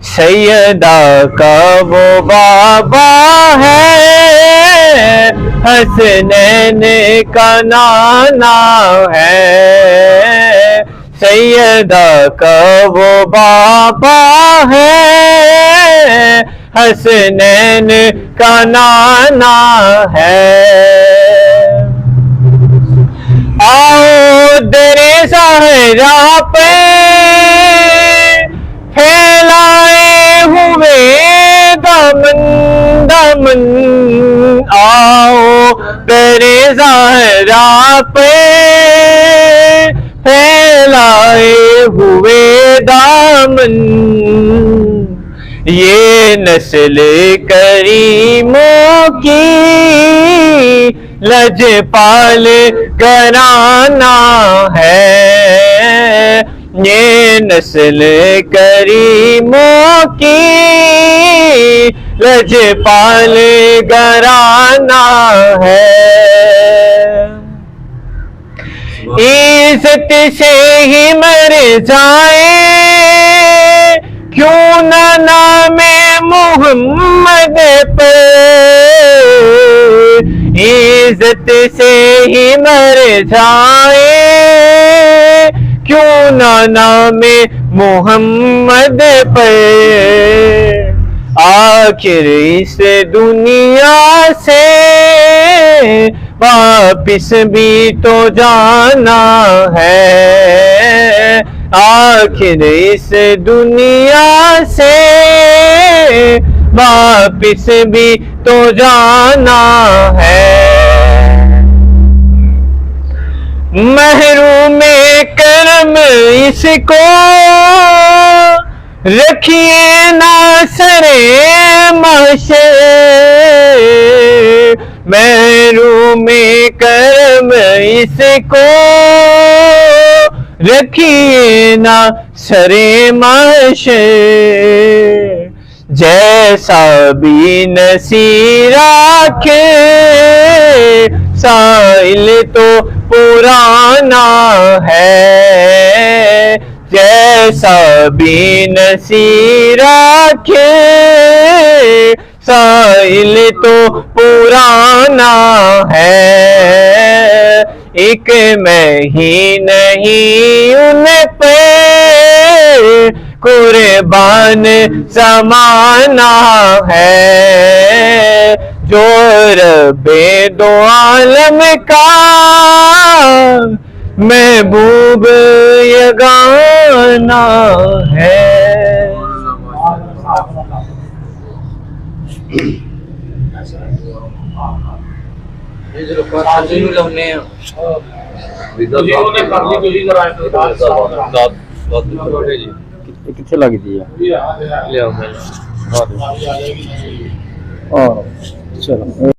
सैयदा का वो बाबा है, हसनैन का नाना है। सैयदा का वो बाबा है, हसनैन का नाना है। आओ दरे ज़हरा पे फैलाए हुए दामन दामन, आओ दरे ज़हरा पे फैलाए हुए दामन। ये नस्ल करीमों की लजपाल घराना है। ये नस्ल करीमों की लजपाल घराना है। इज्जत से ही मर जाए क्यों ना नामे मोहम्मद पे, इज्जत से ही मर जाए क्यों ना नामे मोहम्मद पे। आखिर इस दुनिया से वापिस भी तो जाना है। आखिर इस दुनिया से वापिस भी तो जाना है। महरूम करम इसको रखिए ना सरे माशे, महरूम करम इसको रखिए ना सरे माशे। जैसा भी नसीरा के साइल तो पुराना है। जैसा भी नसीरा के साइल तो पुराना है। एक मैं ही नहीं उन पे कुर्बान ज़माना है। जो रब्बे दो आलम का महबूब यगाना है। कितने लग दिया चलो।